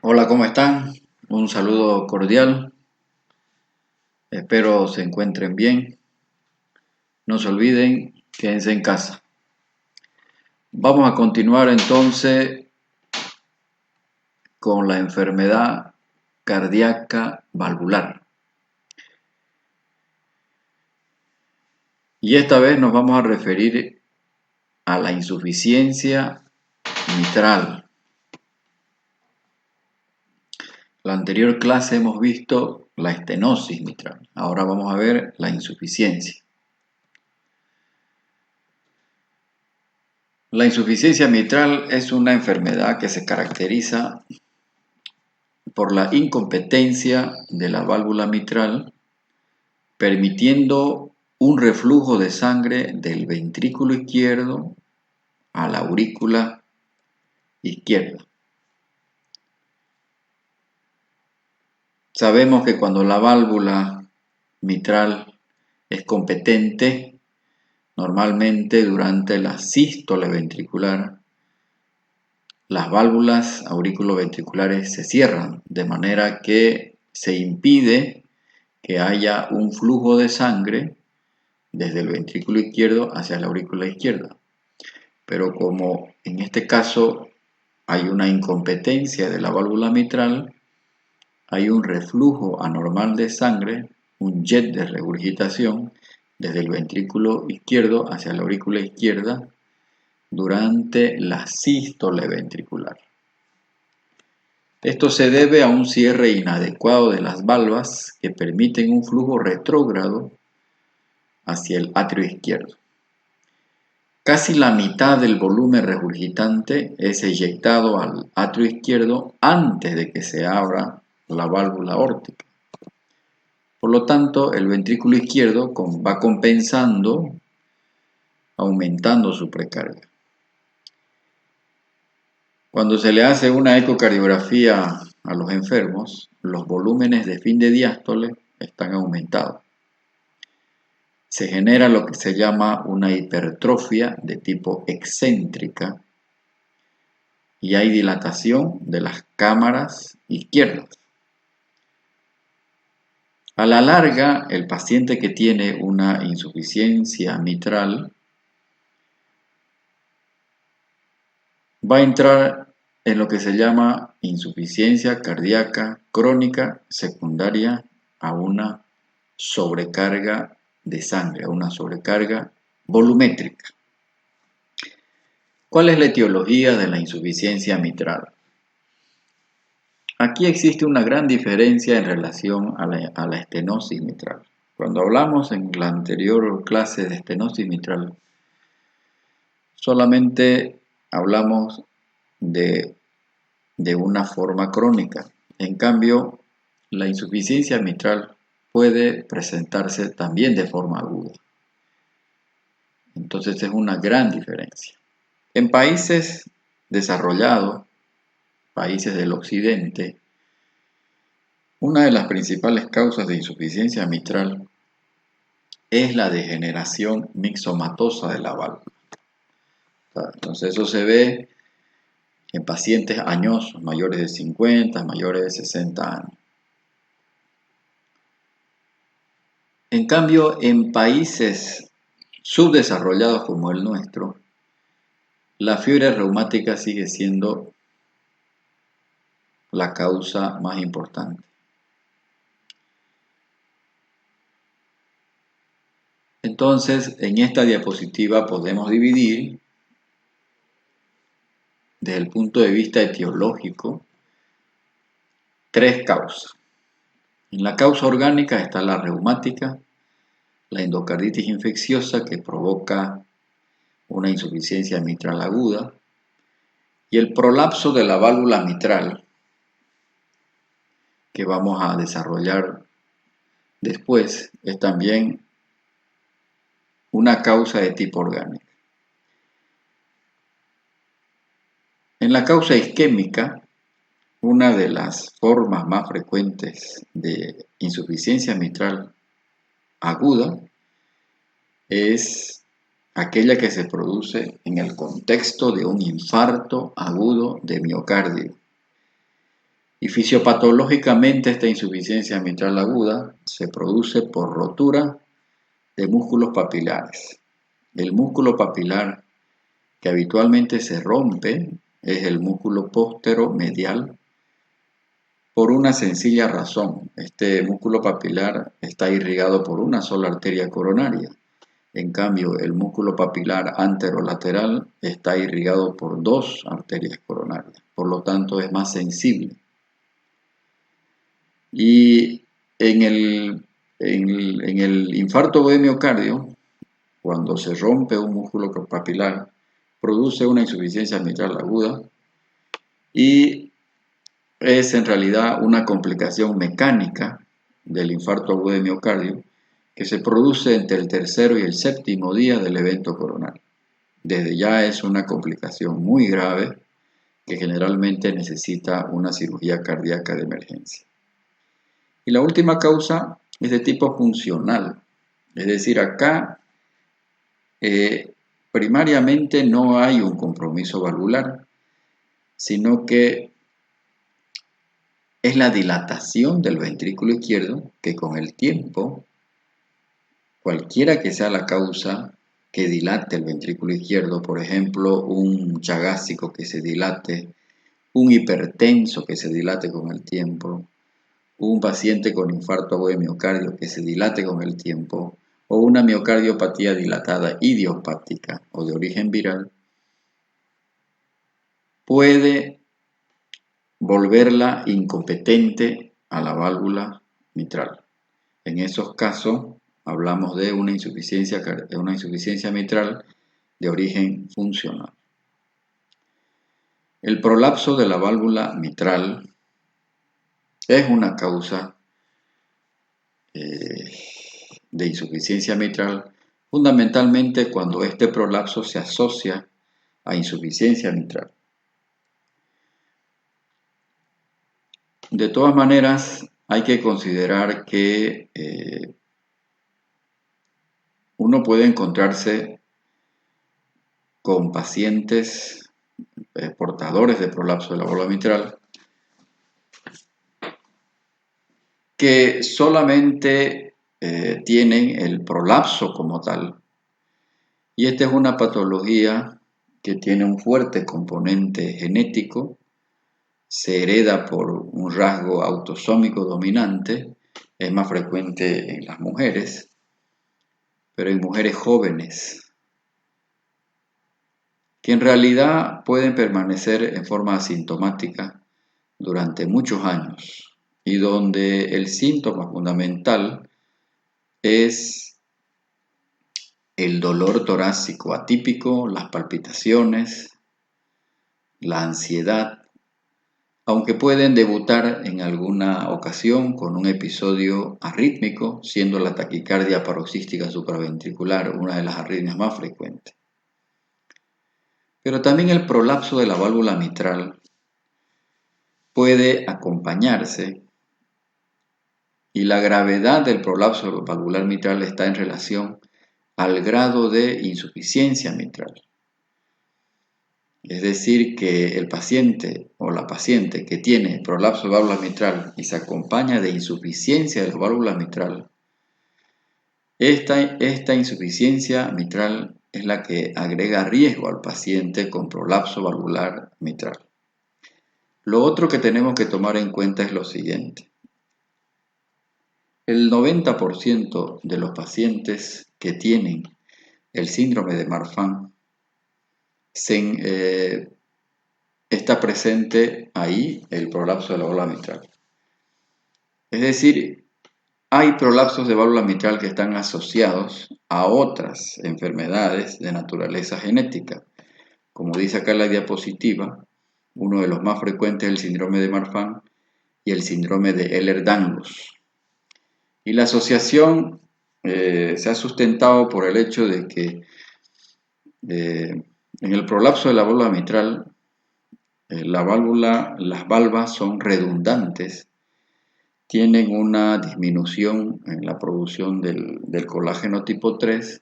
Hola, ¿cómo están? Un saludo cordial. Espero se encuentren bien. No se olviden, quédense en casa. Vamos a continuar entonces con la enfermedad cardíaca valvular. Y esta vez nos vamos a referir a la insuficiencia mitral. La anterior clase hemos visto la estenosis mitral. Ahora vamos a ver la insuficiencia. La insuficiencia mitral es una enfermedad que se caracteriza por la incompetencia de la válvula mitral, permitiendo un reflujo de sangre del ventrículo izquierdo a la aurícula izquierda. Sabemos que cuando la válvula mitral es competente, normalmente durante la sístole ventricular, las válvulas auriculoventriculares se cierran, de manera que se impide que haya un flujo de sangre desde el ventrículo izquierdo hacia la aurícula izquierda. Pero como en este caso hay una incompetencia de la válvula mitral, hay un reflujo anormal de sangre, un jet de regurgitación desde el ventrículo izquierdo hacia la aurícula izquierda durante la sístole ventricular. Esto se debe a un cierre inadecuado de las valvas que permiten un flujo retrógrado hacia el atrio izquierdo. Casi la mitad del volumen regurgitante es eyectado al atrio izquierdo antes de que se abra la válvula aórtica. Por lo tanto, el ventrículo izquierdo va compensando, aumentando su precarga. Cuando se le hace una ecocardiografía a los enfermos, los volúmenes de fin de diástole están aumentados. Se genera lo que se llama una hipertrofia de tipo excéntrica y hay dilatación de las cámaras izquierdas. A la larga, el paciente que tiene una insuficiencia mitral va a entrar en lo que se llama insuficiencia cardíaca crónica secundaria a una sobrecarga de sangre, a una sobrecarga volumétrica. ¿Cuál es la etiología de la insuficiencia mitral? Aquí existe una gran diferencia en relación a la estenosis mitral. Cuando hablamos en la anterior clase de estenosis mitral, solamente hablamos de una forma crónica. En cambio, la insuficiencia mitral puede presentarse también de forma aguda. Entonces es una gran diferencia. En países desarrollados, países del occidente, una de las principales causas de insuficiencia mitral es la degeneración mixomatosa de la válvula. Entonces eso se ve en pacientes añosos, mayores de 50, mayores de 60 años. En cambio, en países subdesarrollados como el nuestro, la fiebre reumática sigue siendo la causa más importante. Entonces, en esta diapositiva podemos dividir, desde el punto de vista etiológico, tres causas. En la causa orgánica está la reumática, la endocarditis infecciosa que provoca una insuficiencia mitral aguda y el prolapso de la válvula mitral que vamos a desarrollar después es también una causa de tipo orgánico. En la causa isquémica, una de las formas más frecuentes de insuficiencia mitral aguda es aquella que se produce en el contexto de un infarto agudo de miocardio. Y fisiopatológicamente esta insuficiencia mitral aguda se produce por rotura de músculos papilares. El músculo papilar que habitualmente se rompe es el músculo posteromedial por una sencilla razón. Este músculo papilar está irrigado por una sola arteria coronaria. En cambio, el músculo papilar anterolateral está irrigado por dos arterias coronarias. Por lo tanto, es más sensible. Y en el infarto de miocardio, cuando se rompe un músculo papilar, produce una insuficiencia mitral aguda y es en realidad una complicación mecánica del infarto agudo de miocardio que se produce entre el tercero y el séptimo día del evento coronario. Desde ya es una complicación muy grave que generalmente necesita una cirugía cardíaca de emergencia. Y la última causa es de tipo funcional, es decir, acá primariamente no hay un compromiso valvular, sino que es la dilatación del ventrículo izquierdo que con el tiempo, cualquiera que sea la causa que dilate el ventrículo izquierdo, por ejemplo, un chagásico que se dilate, un hipertenso que se dilate con el tiempo, un paciente con infarto agudo de miocardio que se dilate con el tiempo, o una miocardiopatía dilatada idiopática o de origen viral, puede volverla incompetente a la válvula mitral. En esos casos hablamos de una insuficiencia mitral de origen funcional. El prolapso de la válvula mitral es una causa de insuficiencia mitral, fundamentalmente cuando este prolapso se asocia a insuficiencia mitral. De todas maneras, hay que considerar que uno puede encontrarse con pacientes portadores de prolapso de la válvula mitral que solamente tienen el prolapso como tal. Y esta es una patología que tiene un fuerte componente genético, se hereda por un rasgo autosómico dominante, es más frecuente en las mujeres, pero en mujeres jóvenes, que en realidad pueden permanecer en forma asintomática durante muchos años y donde el síntoma fundamental es el dolor torácico atípico, las palpitaciones, la ansiedad, aunque pueden debutar en alguna ocasión con un episodio arrítmico, siendo la taquicardia paroxística supraventricular una de las arritmias más frecuentes. Pero también el prolapso de la válvula mitral puede acompañarse y la gravedad del prolapso valvular mitral está en relación al grado de insuficiencia mitral. Es decir, que el paciente o la paciente que tiene prolapso de válvula mitral y se acompaña de insuficiencia de la válvula mitral, esta insuficiencia mitral es la que agrega riesgo al paciente con prolapso valvular mitral. Lo otro que tenemos que tomar en cuenta es lo siguiente. El 90% de los pacientes que tienen el síndrome de Marfan está presente ahí el prolapso de la válvula mitral. Es decir, hay prolapsos de válvula mitral que están asociados a otras enfermedades de naturaleza genética. Como dice acá en la diapositiva, uno de los más frecuentes es el síndrome de Marfan y el síndrome de Ehlers-Danlos. Y la asociación se ha sustentado por el hecho de que en el prolapso de la válvula mitral, las valvas son redundantes, tienen una disminución en la producción del colágeno tipo 3,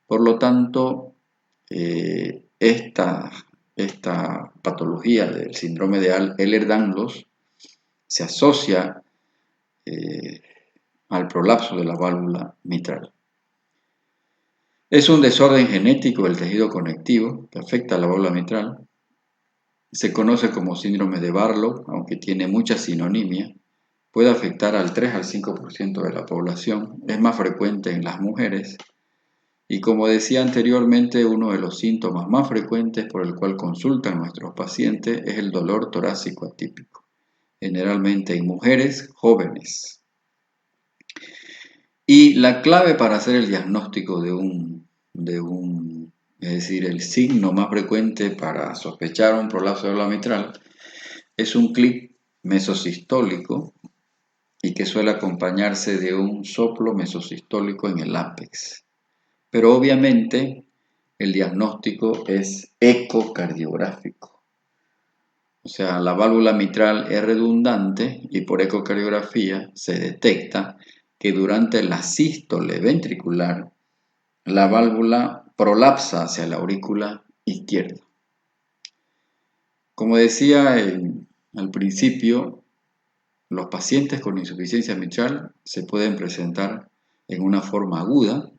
por lo tanto, esta patología del síndrome de Ehlers-Danlos se asocia al prolapso de la válvula mitral. Es un desorden genético del tejido conectivo que afecta a la válvula mitral. Se conoce como síndrome de Barlow, aunque tiene mucha sinonimia. Puede afectar al 3 al 5% de la población. Es más frecuente en las mujeres. Y como decía anteriormente, uno de los síntomas más frecuentes por el cual consultan nuestros pacientes es el dolor torácico atípico, generalmente en mujeres jóvenes. Y la clave para hacer el diagnóstico es decir, el signo más frecuente para sospechar un prolapso de la válvula mitral es un clic mesosistólico y que suele acompañarse de un soplo mesosistólico en el ápex. Pero obviamente el diagnóstico es ecocardiográfico. O sea, la válvula mitral es redundante y por ecocardiografía se detecta que durante la sístole ventricular la válvula prolapsa hacia la aurícula izquierda. Como decía al principio, los pacientes con insuficiencia mitral se pueden presentar en una forma aguda,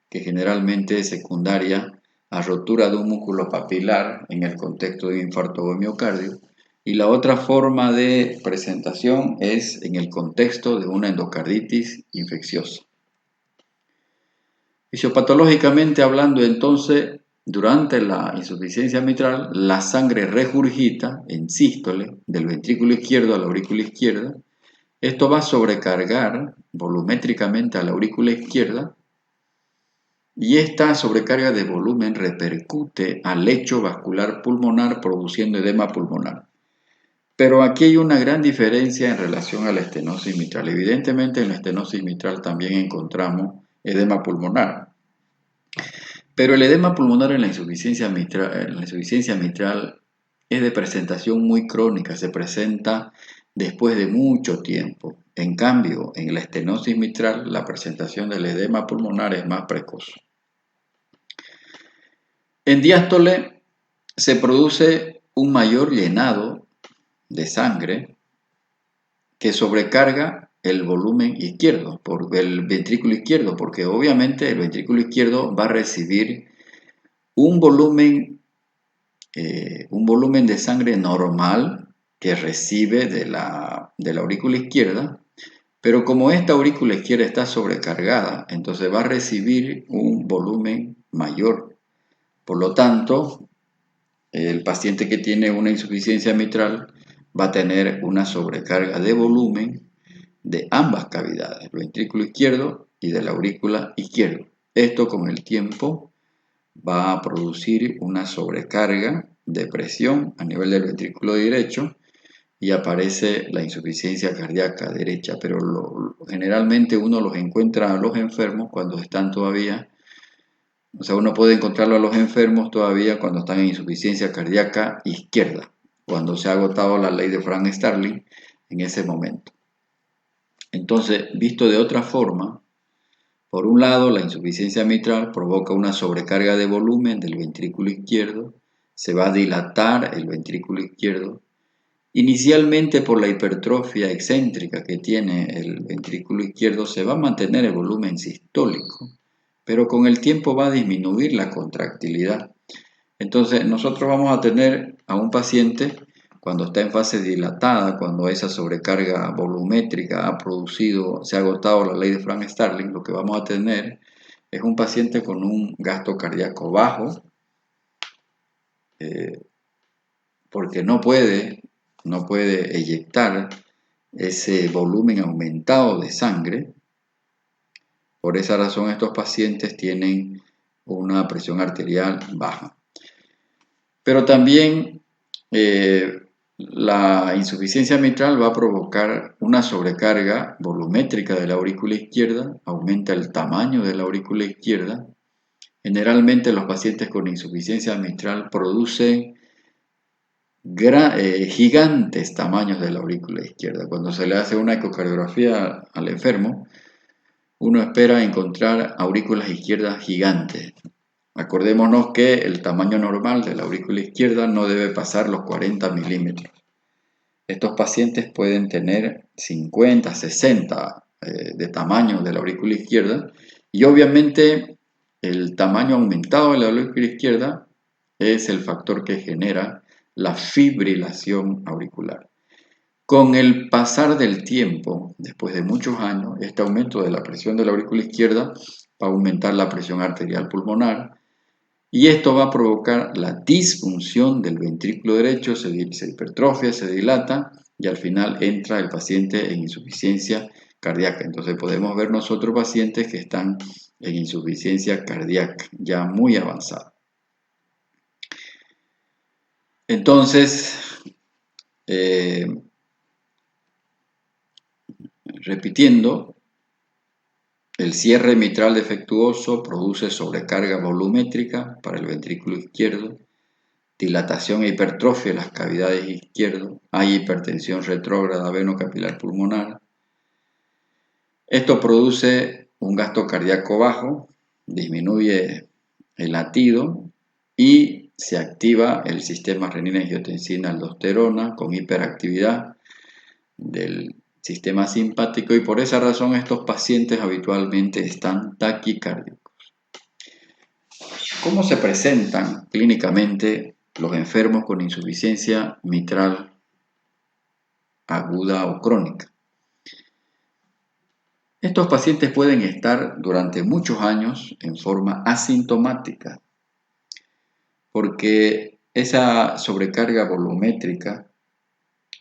que generalmente es secundaria a rotura de un músculo papilar en el contexto de un infarto de miocardio, y la otra forma de presentación es en el contexto de una endocarditis infecciosa. Fisiopatológicamente hablando, entonces, durante la insuficiencia mitral, la sangre regurgita en sístole del ventrículo izquierdo a la aurícula izquierda. Esto va a sobrecargar volumétricamente a la aurícula izquierda y esta sobrecarga de volumen repercute al lecho vascular pulmonar produciendo edema pulmonar. Pero aquí hay una gran diferencia en relación a la estenosis mitral. Evidentemente en la estenosis mitral también encontramos edema pulmonar. Pero el edema pulmonar en la insuficiencia mitral es de presentación muy crónica, se presenta después de mucho tiempo. En cambio, en la estenosis mitral, la presentación del edema pulmonar es más precoz. En diástole se produce un mayor llenado de sangre que sobrecarga el volumen izquierdo, por el ventrículo izquierdo, porque obviamente el ventrículo izquierdo va a recibir un volumen de sangre normal que recibe de la aurícula izquierda, pero como esta aurícula izquierda está sobrecargada, entonces va a recibir un volumen mayor. Por lo tanto, el paciente que tiene una insuficiencia mitral va a tener una sobrecarga de volumen de ambas cavidades, el ventrículo izquierdo y de la aurícula izquierda. Esto con el tiempo va a producir una sobrecarga de presión a nivel del ventrículo derecho y aparece la insuficiencia cardíaca derecha, pero generalmente uno los encuentra a los enfermos cuando están todavía, o sea, uno puede encontrarlo a los enfermos todavía cuando están en insuficiencia cardíaca izquierda, cuando se ha agotado la ley de Frank-Starling en ese momento. Entonces, visto de otra forma, por un lado, la insuficiencia mitral provoca una sobrecarga de volumen del ventrículo izquierdo, se va a dilatar el ventrículo izquierdo. Inicialmente, por la hipertrofia excéntrica que tiene el ventrículo izquierdo, se va a mantener el volumen sistólico, pero con el tiempo va a disminuir la contractilidad. Entonces, nosotros vamos a tener a un paciente cuando está en fase dilatada, cuando esa sobrecarga volumétrica se ha agotado la ley de Frank-Starling, lo que vamos a tener es un paciente con un gasto cardíaco bajo, porque no puede eyectar ese volumen aumentado de sangre. Por esa razón estos pacientes tienen una presión arterial baja. Pero también la insuficiencia mitral va a provocar una sobrecarga volumétrica de la aurícula izquierda, aumenta el tamaño de la aurícula izquierda. Generalmente los pacientes con insuficiencia mitral producen gigantes tamaños de la aurícula izquierda. Cuando se le hace una ecocardiografía al enfermo, uno espera encontrar aurículas izquierdas gigantes. Acordémonos que el tamaño normal de la aurícula izquierda no debe pasar los 40 milímetros. Estos pacientes pueden tener 50, 60 de tamaño de la aurícula izquierda y obviamente el tamaño aumentado de la aurícula izquierda es el factor que genera la fibrilación auricular. Con el pasar del tiempo, después de muchos años, este aumento de la presión de la aurícula izquierda va a aumentar la presión arterial pulmonar y esto va a provocar la disfunción del ventrículo derecho, se hipertrofia, se dilata y al final entra el paciente en insuficiencia cardíaca. Entonces podemos ver nosotros pacientes que están en insuficiencia cardíaca ya muy avanzada. Entonces, repitiendo, el cierre mitral defectuoso produce sobrecarga volumétrica para el ventrículo izquierdo, dilatación e hipertrofia en las cavidades izquierdas, hay hipertensión retrógrada venocapilar pulmonar. Esto produce un gasto cardíaco bajo, disminuye el latido y se activa el sistema renina-angiotensina-aldosterona con hiperactividad del sistema simpático y por esa razón estos pacientes habitualmente están taquicárdicos. ¿Cómo se presentan clínicamente los enfermos con insuficiencia mitral aguda o crónica? Estos pacientes pueden estar durante muchos años en forma asintomática porque esa sobrecarga volumétrica,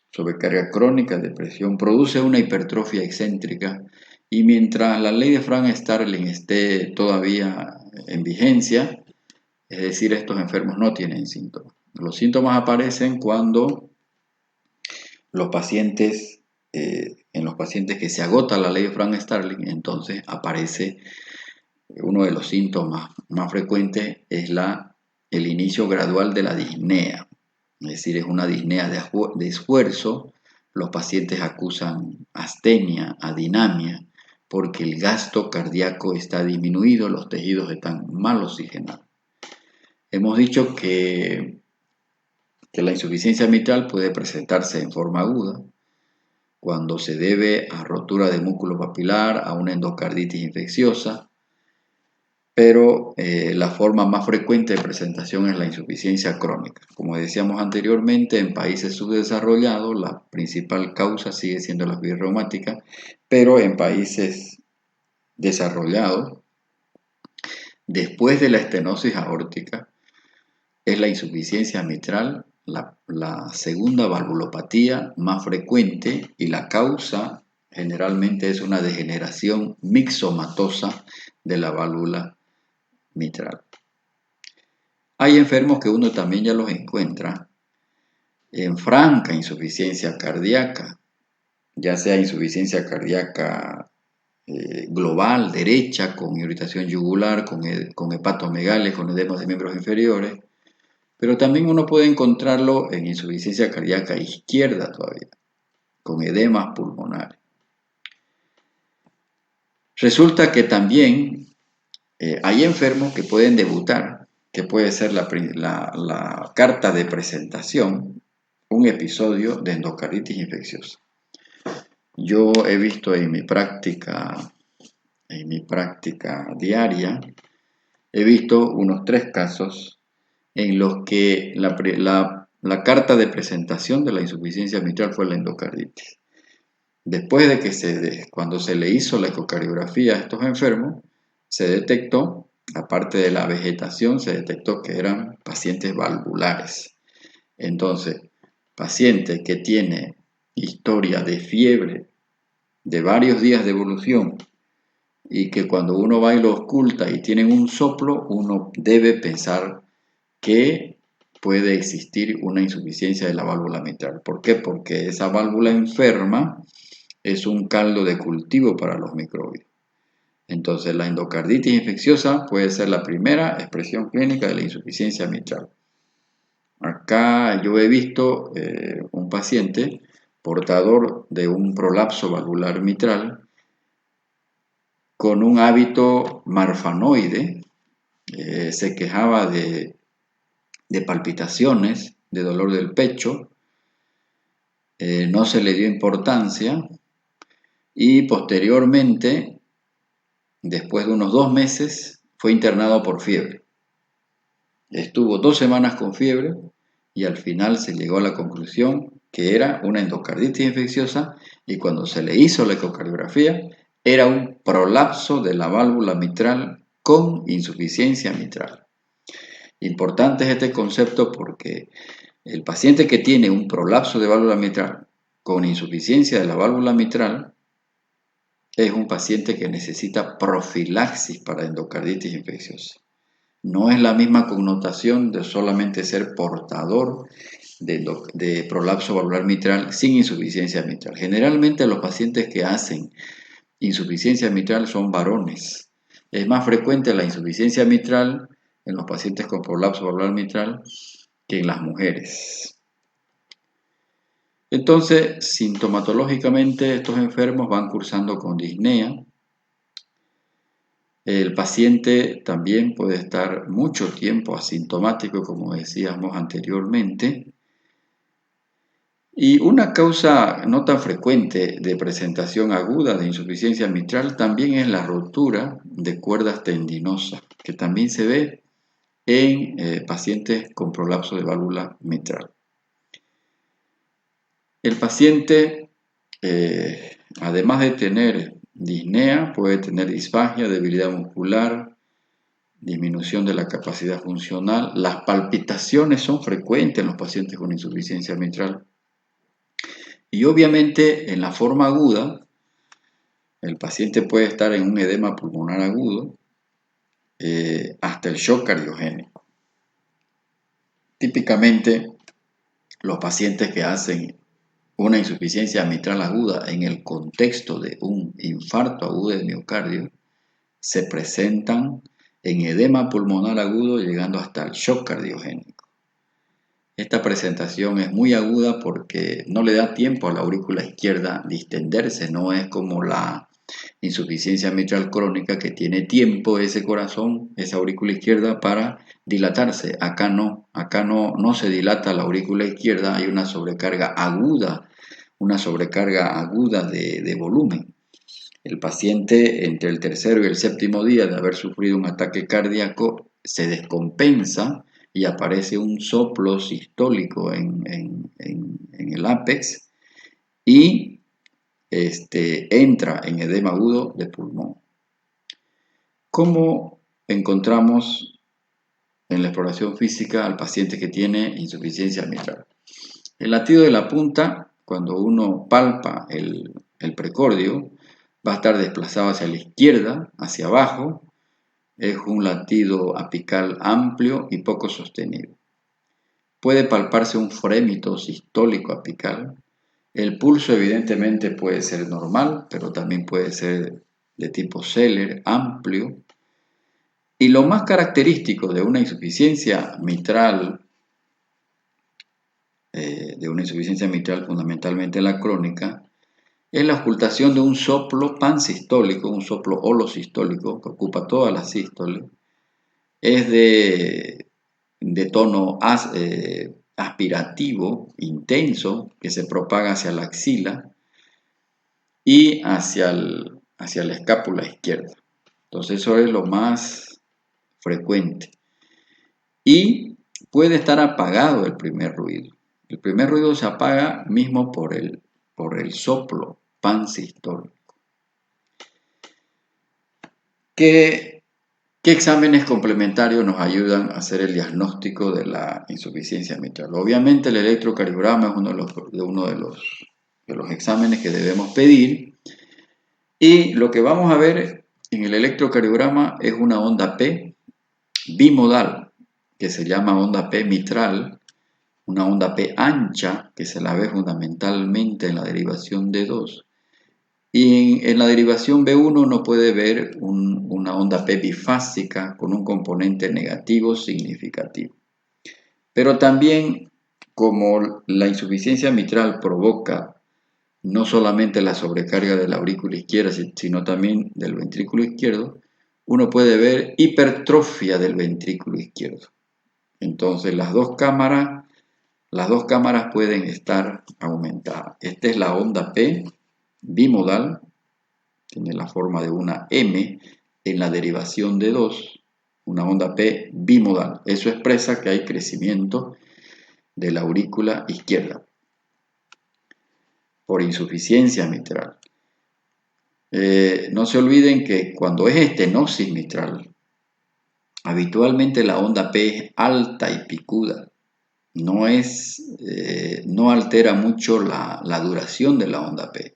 sobrecarga crónica de presión, produce una hipertrofia excéntrica y mientras la ley de Frank-Starling esté todavía en vigencia, es decir, estos enfermos no tienen síntomas. Los síntomas aparecen cuando los pacientes, en los pacientes que se agota la ley de Frank-Starling, entonces aparece uno de los síntomas más frecuentes es el inicio gradual de la disnea. Es decir, es una disnea de esfuerzo. Los pacientes acusan astenia, adinamia, porque el gasto cardíaco está disminuido, los tejidos están mal oxigenados. Hemos dicho que la insuficiencia mitral puede presentarse en forma aguda cuando se debe a rotura de músculo papilar, a una endocarditis infecciosa, pero la forma más frecuente de presentación es la insuficiencia crónica. Como decíamos anteriormente, en países subdesarrollados la principal causa sigue siendo la fiebre reumática, pero en países desarrollados, después de la estenosis aórtica, es la insuficiencia mitral la segunda valvulopatía más frecuente y la causa generalmente es una degeneración mixomatosa de la válvula mitral. Hay enfermos que uno también ya los encuentra en franca insuficiencia cardíaca, ya sea insuficiencia cardíaca global, derecha, con irritación yugular, con hepatomegalia, con edemas de miembros inferiores, pero también uno puede encontrarlo en insuficiencia cardíaca izquierda todavía, con edemas pulmonares. Resulta que también hay enfermos que pueden debutar, que puede ser la carta de presentación, un episodio de endocarditis infecciosa. Yo he visto en mi práctica diaria, he visto unos 3 casos en los que la carta de presentación de la insuficiencia mitral fue la endocarditis. Después de que cuando se le hizo la ecocardiografía a estos enfermos, se detectó, aparte de la vegetación, se detectó que eran pacientes valvulares. Entonces, paciente que tiene historia de fiebre de varios días de evolución y que cuando uno va y lo oculta y tienen un soplo, uno debe pensar que puede existir una insuficiencia de la válvula mitral. ¿Por qué? Porque esa válvula enferma es un caldo de cultivo para los microbios. Entonces, la endocarditis infecciosa puede ser la primera expresión clínica de la insuficiencia mitral. Acá yo he visto un paciente portador de un prolapso valvular mitral con un hábito marfanoide, se quejaba de palpitaciones, de dolor del pecho, no se le dio importancia y posteriormente, después de unos 2 meses, fue internado por fiebre. Estuvo 2 semanas con fiebre y al final se llegó a la conclusión que era una endocarditis infecciosa y cuando se le hizo la ecocardiografía era un prolapso de la válvula mitral con insuficiencia mitral. Importante es este concepto porque el paciente que tiene un prolapso de válvula mitral con insuficiencia de la válvula mitral es un paciente que necesita profilaxis para endocarditis infecciosa. No es la misma connotación de solamente ser portador de prolapso valvular mitral sin insuficiencia mitral. Generalmente los pacientes que hacen insuficiencia mitral son varones. Es más frecuente la insuficiencia mitral en los pacientes con prolapso valvular mitral que en las mujeres. Entonces, sintomatológicamente estos enfermos van cursando con disnea. El paciente también puede estar mucho tiempo asintomático, como decíamos anteriormente. Y una causa no tan frecuente de presentación aguda de insuficiencia mitral también es la rotura de cuerdas tendinosas, que también se ve en pacientes con prolapso de válvula mitral. El paciente, además de tener disnea, puede tener disfagia, debilidad muscular, disminución de la capacidad funcional. Las palpitaciones son frecuentes en los pacientes con insuficiencia mitral. Y obviamente en la forma aguda, el paciente puede estar en un edema pulmonar agudo hasta el shock cardiogénico. Típicamente los pacientes que hacen una insuficiencia mitral aguda en el contexto de un infarto agudo del miocardio se presentan en edema pulmonar agudo llegando hasta el shock cardiogénico. Esta presentación es muy aguda porque no le da tiempo a la aurícula izquierda distenderse, no es como la insuficiencia mitral crónica que tiene tiempo ese corazón, esa aurícula izquierda para dilatarse. Acá no se dilata la aurícula izquierda, hay una sobrecarga aguda de volumen. El paciente entre el tercero y el séptimo día de haber sufrido un ataque cardíaco se descompensa y aparece un soplo sistólico en el ápex y entra en edema agudo de pulmón. ¿Cómo encontramos en la exploración física al paciente que tiene insuficiencia mitral? El latido de la punta, cuando uno palpa el precordio, va a estar desplazado hacia la izquierda, hacia abajo. Es un latido apical amplio y poco sostenido. Puede palparse un frémito sistólico apical. El pulso evidentemente puede ser normal, pero también puede ser de tipo Zeller, amplio. Y lo más característico de una insuficiencia mitral, fundamentalmente la crónica, es la ocultación de un soplo pansistólico, un soplo holosistólico que ocupa toda la sístole. Es de tono aspirativo, intenso, que se propaga hacia la axila y hacia la escápula izquierda. Entonces eso es lo más frecuente. Y puede estar apagado el primer ruido. El primer ruido se apaga mismo por el soplo pansistólico. ¿Qué exámenes complementarios nos ayudan a hacer el diagnóstico de la insuficiencia mitral? Obviamente el electrocardiograma es uno de los exámenes que debemos pedir. Y lo que vamos a ver en el electrocardiograma es una onda P bimodal, que se llama onda P mitral, una onda P ancha, que se la ve fundamentalmente en la derivación D2. Y en la derivación B1 uno puede ver una onda P bifásica con un componente negativo significativo. Pero también, como la insuficiencia mitral provoca no solamente la sobrecarga de la aurícula izquierda, sino también del ventrículo izquierdo, uno puede ver hipertrofia del ventrículo izquierdo. Entonces las dos cámaras las dos cámaras pueden estar aumentadas. Esta es la onda P bimodal, tiene la forma de una M en la derivación de 2, una onda P bimodal. Eso expresa que hay crecimiento de la aurícula izquierda por insuficiencia mitral. No se olviden que cuando es estenosis mitral, habitualmente la onda P es alta y picuda. No altera mucho la duración de la onda P.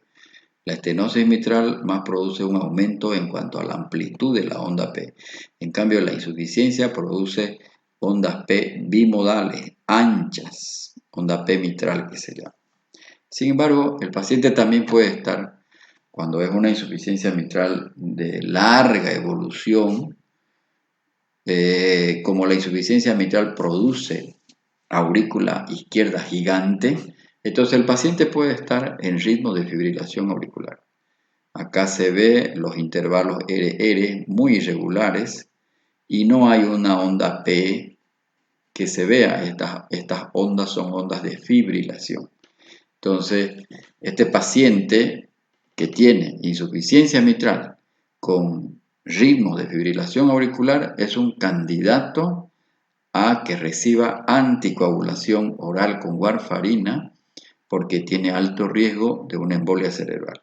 La estenosis mitral más produce un aumento en cuanto a la amplitud de la onda P. En cambio, la insuficiencia produce ondas P bimodales, anchas, onda P mitral que se llama. Sin embargo, el paciente también puede estar, cuando es una insuficiencia mitral de larga evolución, como la insuficiencia mitral produce aurícula izquierda gigante, entonces el paciente puede estar en ritmo de fibrilación auricular. Acá se ve los intervalos RR muy irregulares y no hay una onda P que se vea. Estas ondas son ondas de fibrilación. Entonces, este paciente que tiene insuficiencia mitral con ritmo de fibrilación auricular es un candidato a que reciba anticoagulación oral con warfarina porque tiene alto riesgo de una embolia cerebral.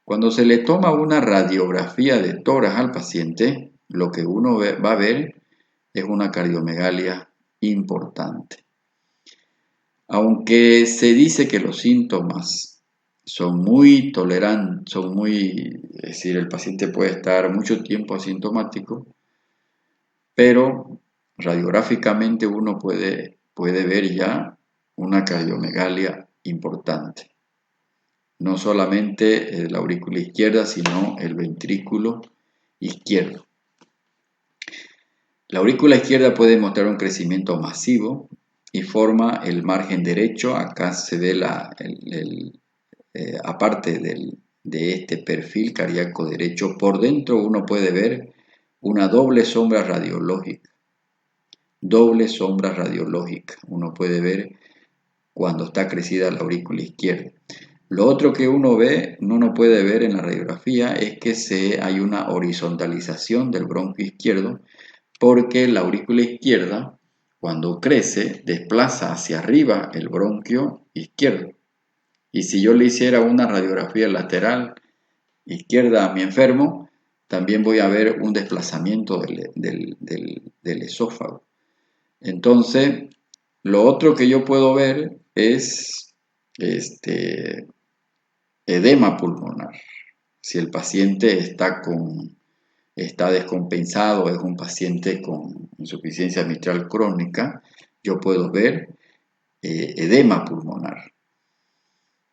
Cuando se le toma una radiografía de tórax al paciente, lo que uno va a ver es una cardiomegalia importante. Aunque se dice que los síntomas son muy tolerantes, es decir, el paciente puede estar mucho tiempo asintomático, pero radiográficamente uno puede ver ya una cardiomegalia importante. No solamente la aurícula izquierda, sino el ventrículo izquierdo. La aurícula izquierda puede mostrar un crecimiento masivo y forma el margen derecho. Acá se ve aparte de este perfil cardíaco derecho, por dentro uno puede ver una doble sombra radiológica. Doble sombra radiológica. Uno puede ver cuando está crecida la aurícula izquierda. Lo otro que uno puede ver en la radiografía es que hay una horizontalización del bronquio izquierdo porque la aurícula izquierda, cuando crece, desplaza hacia arriba el bronquio izquierdo. Y si yo le hiciera una radiografía lateral izquierda a mi enfermo, también voy a ver un desplazamiento del esófago. Entonces, lo otro que yo puedo ver es edema pulmonar. Si el paciente está descompensado, es un paciente con insuficiencia mitral crónica, yo puedo ver edema pulmonar.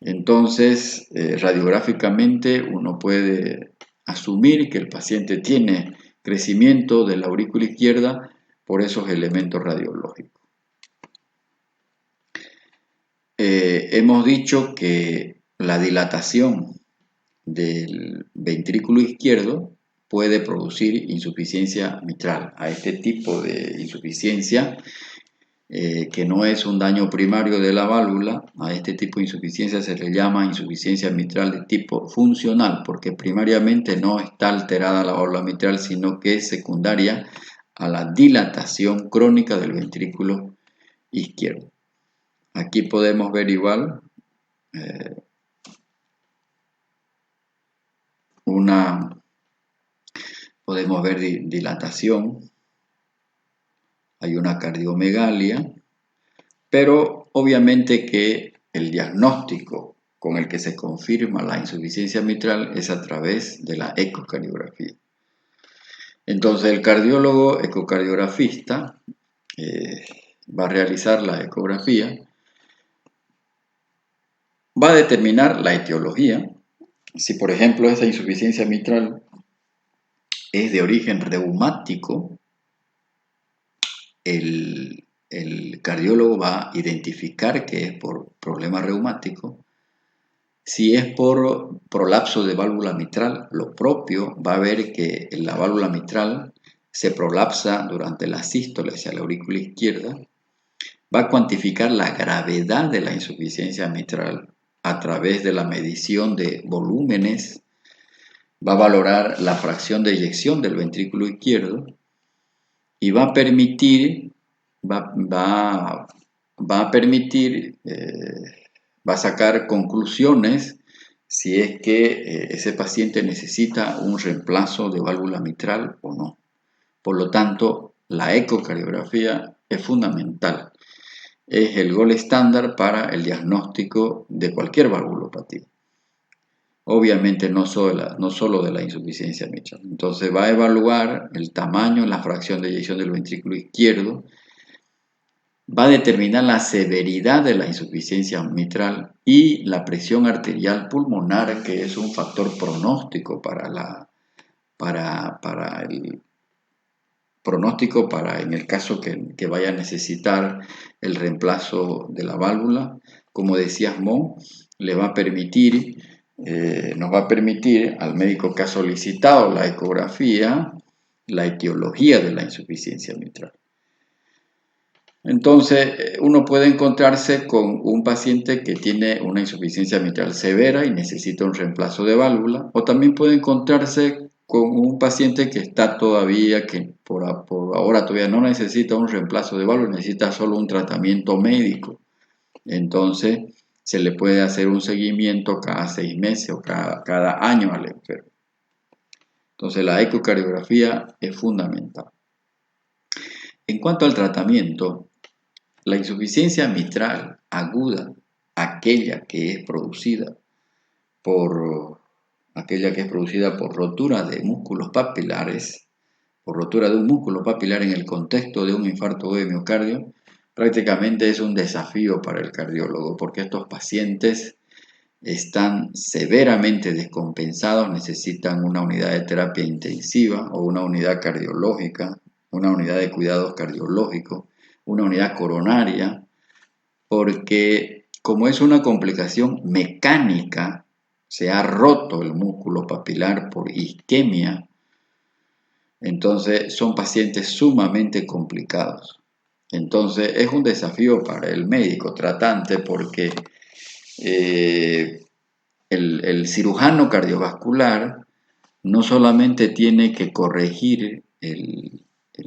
Entonces, radiográficamente uno puede asumir que el paciente tiene crecimiento de la aurícula izquierda por esos elementos radiológicos. Hemos dicho que la dilatación del ventrículo izquierdo puede producir insuficiencia mitral. A este tipo de insuficiencia, que no es un daño primario de la válvula, a este tipo de insuficiencia se le llama insuficiencia mitral de tipo funcional, porque primariamente no está alterada la válvula mitral, sino que es secundaria a la dilatación crónica del ventrículo izquierdo. Aquí podemos ver igual podemos ver dilatación, hay una cardiomegalia, pero obviamente que el diagnóstico con el que se confirma la insuficiencia mitral es a través de la ecocardiografía. Entonces el cardiólogo ecocardiografista va a realizar la ecografía, va a determinar la etiología. Si por ejemplo esa insuficiencia mitral es de origen reumático, el cardiólogo va a identificar que es por problema reumático. Si es por prolapso de válvula mitral, lo propio, va a ver que la válvula mitral se prolapsa durante la sístole hacia la aurícula izquierda. va a cuantificar la gravedad de la insuficiencia mitral a través de la medición de volúmenes, va a valorar la fracción de eyección del ventrículo izquierdo y va a permitir, va a permitir, va a sacar conclusiones si es que ese paciente necesita un reemplazo de válvula mitral o no. Por lo tanto, la ecocardiografía es fundamental. Es el gold estándar para el diagnóstico de cualquier valvulopatía. Obviamente no solo de la insuficiencia mitral. Entonces va a evaluar el tamaño, la fracción de eyección del ventrículo izquierdo, va a determinar la severidad de la insuficiencia mitral y la presión arterial pulmonar, que es un factor pronóstico para el pronóstico para en el caso que vaya a necesitar el reemplazo de la válvula. Como decías, Mo, nos va a permitir al médico que ha solicitado la ecografía la etiología de la insuficiencia mitral. Entonces, uno puede encontrarse con un paciente que tiene una insuficiencia mitral severa y necesita un reemplazo de válvula, o también puede encontrarse con un paciente que está todavía, que por ahora todavía no necesita un reemplazo de válvula, necesita solo un tratamiento médico. Entonces, se le puede hacer un seguimiento cada 6 meses o cada año al enfermo. Entonces, la ecocardiografía es fundamental. En cuanto al tratamiento, la insuficiencia mitral aguda, aquella que es producida por rotura de músculos papilares, por rotura de un músculo papilar en el contexto de un infarto de miocardio, prácticamente es un desafío para el cardiólogo, porque estos pacientes están severamente descompensados, necesitan una unidad de terapia intensiva o una unidad cardiológica, una unidad de cuidados cardiológicos, una unidad coronaria, porque como es una complicación mecánica, se ha roto el músculo papilar por isquemia, entonces son pacientes sumamente complicados. Entonces es un desafío para el médico tratante porque el cirujano cardiovascular no solamente tiene que corregir el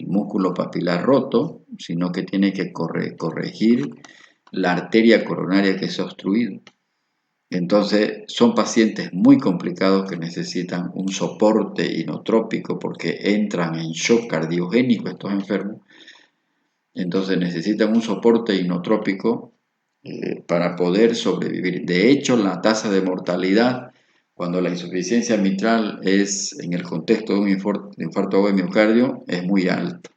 músculo papilar roto, sino que tiene que corregir la arteria coronaria que se ha obstruido. Entonces son pacientes muy complicados que necesitan un soporte inotrópico porque entran en shock cardiogénico estos enfermos. Entonces necesitan un soporte inotrópico para poder sobrevivir. De hecho, la tasa de mortalidad cuando la insuficiencia mitral es en el contexto de un infarto de miocardio es muy alta.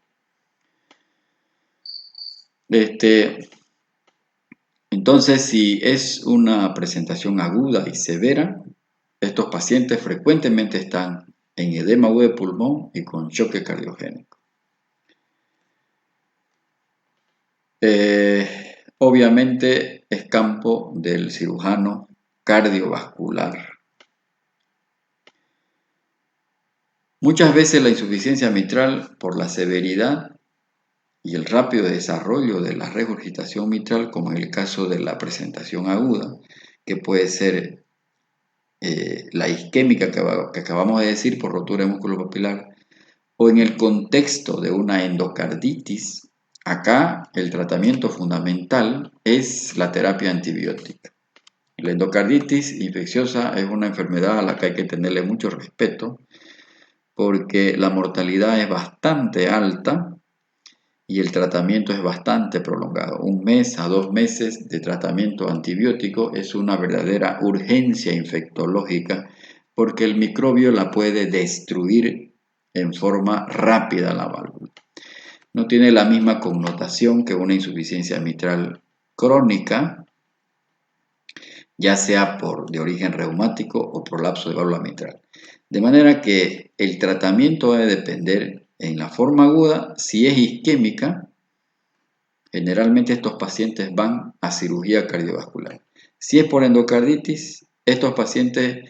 Entonces, si es una presentación aguda y severa, estos pacientes frecuentemente están en edema agudo de pulmón y con choque cardiogénico. Obviamente es campo del cirujano cardiovascular. Muchas veces la insuficiencia mitral, por la severidad y el rápido desarrollo de la regurgitación mitral, como en el caso de la presentación aguda, que puede ser la isquémica que acabamos de decir por rotura de músculo papilar, o en el contexto de una endocarditis, acá el tratamiento fundamental es la terapia antibiótica. La endocarditis infecciosa es una enfermedad a la que hay que tenerle mucho respeto porque la mortalidad es bastante alta y el tratamiento es bastante prolongado. 1 mes a 2 meses de tratamiento antibiótico es una verdadera urgencia infectológica porque el microbio la puede destruir en forma rápida la válvula. No tiene la misma connotación que una insuficiencia mitral crónica, ya sea de origen reumático o prolapso de válvula mitral. De manera que el tratamiento va a depender en la forma aguda, si es isquémica, generalmente estos pacientes van a cirugía cardiovascular. Si es por endocarditis, estos pacientes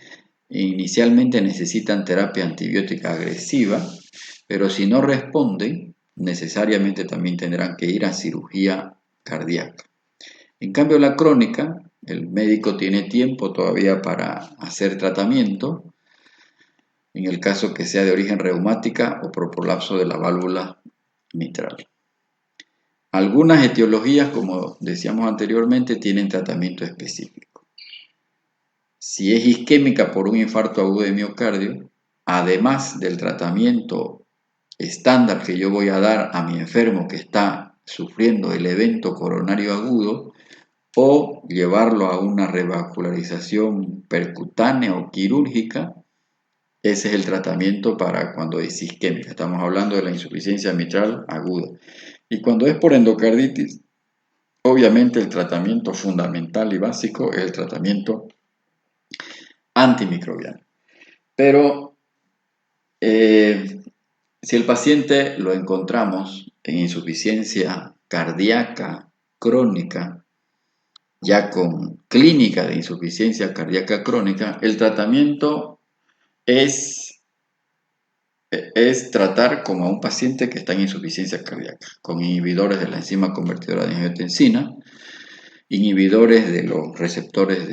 inicialmente necesitan terapia antibiótica agresiva, pero si no responden, necesariamente también tendrán que ir a cirugía cardíaca. En cambio, la crónica, el médico tiene tiempo todavía para hacer tratamiento, en el caso que sea de origen reumática o por prolapso de la válvula mitral. Algunas etiologías, como decíamos anteriormente, tienen tratamiento específico. Si es isquémica por un infarto agudo de miocardio, además del tratamiento estándar que yo voy a dar a mi enfermo que está sufriendo el evento coronario agudo, o llevarlo a una revascularización percutánea o quirúrgica, ese es el tratamiento para cuando es isquémica. Estamos hablando de la insuficiencia mitral aguda. Y cuando es por endocarditis, obviamente el tratamiento fundamental y básico es el tratamiento antimicrobiano. Pero si el paciente lo encontramos en insuficiencia cardíaca crónica, ya con clínica de insuficiencia cardíaca crónica, el tratamiento es tratar como a un paciente que está en insuficiencia cardíaca, con inhibidores de la enzima convertidora de angiotensina, inhibidores de los receptores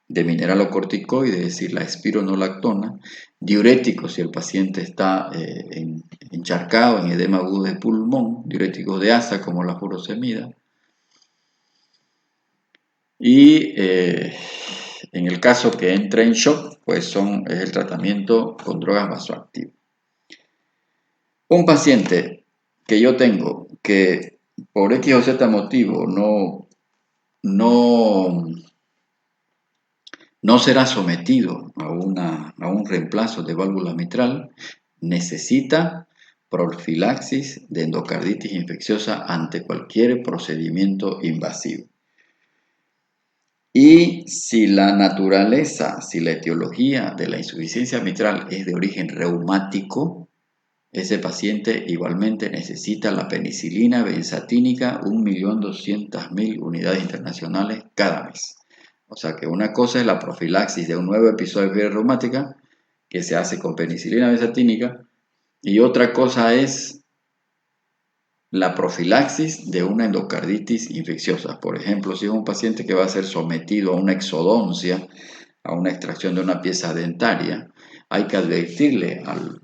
de mineralocorticoides, es decir, la espironolactona, diuréticos si el paciente está encharcado en edema agudo de pulmón, diuréticos de asa como la furosemida, y en el caso que entre en shock, pues es el tratamiento con drogas vasoactivas. Un paciente que yo tengo que por X o Z motivo no será sometido a un reemplazo de válvula mitral, necesita profilaxis de endocarditis infecciosa ante cualquier procedimiento invasivo. Y si la naturaleza, si la etiología de la insuficiencia mitral es de origen reumático, ese paciente igualmente necesita la penicilina benzatínica 1.200.000 unidades internacionales cada mes. O sea que una cosa es la profilaxis de un nuevo episodio de fiebre reumática que se hace con penicilina benzatínica y otra cosa es la profilaxis de una endocarditis infecciosa. Por ejemplo, si es un paciente que va a ser sometido a una exodoncia, a una extracción de una pieza dentaria, hay que advertirle al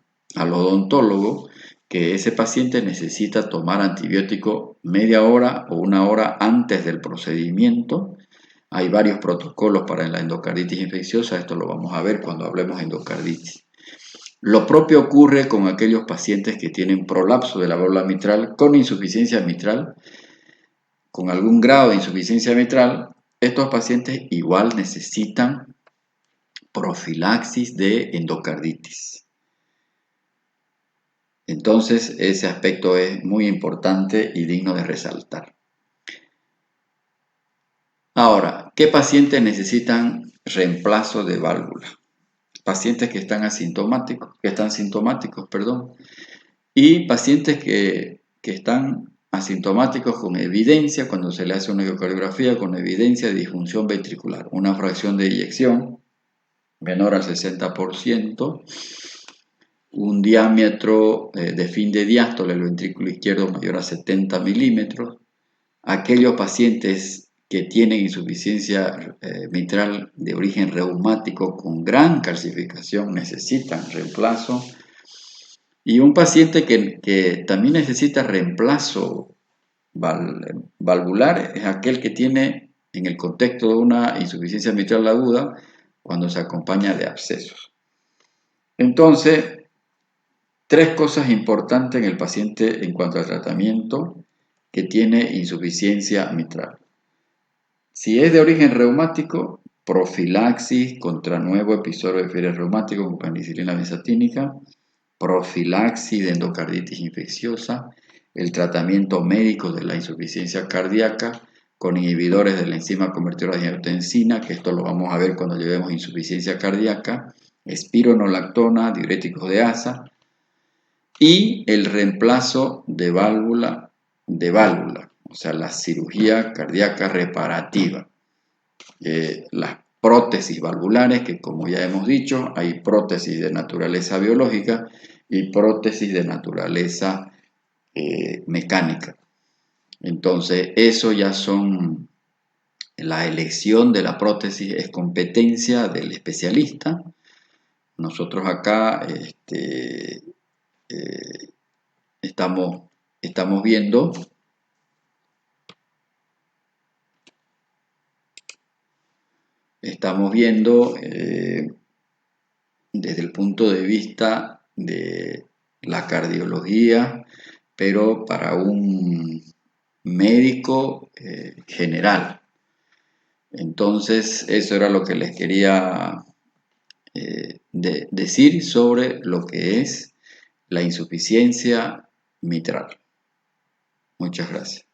odontólogo que ese paciente necesita tomar antibiótico media hora o una hora antes del procedimiento. Hay varios protocolos para la endocarditis infecciosa, esto lo vamos a ver cuando hablemos de endocarditis. Lo propio ocurre con aquellos pacientes que tienen prolapso de la válvula mitral con insuficiencia mitral, con algún grado de insuficiencia mitral. Estos pacientes igual necesitan profilaxis de endocarditis. Entonces, ese aspecto es muy importante y digno de resaltar. Ahora, ¿qué pacientes necesitan reemplazo de válvula? Pacientes que están sintomáticos, y pacientes que están asintomáticos con evidencia, cuando se le hace una ecocardiografía, con evidencia de disfunción ventricular, una fracción de eyección menor al 60%, un diámetro de fin de diástole del ventrículo izquierdo mayor a 70 milímetros. Aquellos pacientes que tienen insuficiencia mitral de origen reumático con gran calcificación necesitan reemplazo. Y un paciente que también necesita reemplazo valvular es aquel que tiene, en el contexto de una insuficiencia mitral aguda, cuando se acompaña de abscesos. Entonces, tres cosas importantes en el paciente en cuanto al tratamiento que tiene insuficiencia mitral. Si es de origen reumático, profilaxis contra nuevo episodio de fiebre reumática con penicilina benzatínica, profilaxis de endocarditis infecciosa, el tratamiento médico de la insuficiencia cardíaca con inhibidores de la enzima convertidora de angiotensina, que esto lo vamos a ver cuando llevemos insuficiencia cardíaca, espironolactona, diuréticos de asa, y el reemplazo de válvula, o sea, la cirugía cardíaca reparativa. Las prótesis valvulares, que como ya hemos dicho, hay prótesis de naturaleza biológica y prótesis de naturaleza mecánica. Entonces, eso ya son, la elección de la prótesis es competencia del especialista. Nosotros acá eh, estamos, estamos viendo desde el punto de vista de la cardiología, pero para un médico general. Entonces, eso era lo que les quería decir sobre lo que es la insuficiencia mitral. Muchas gracias.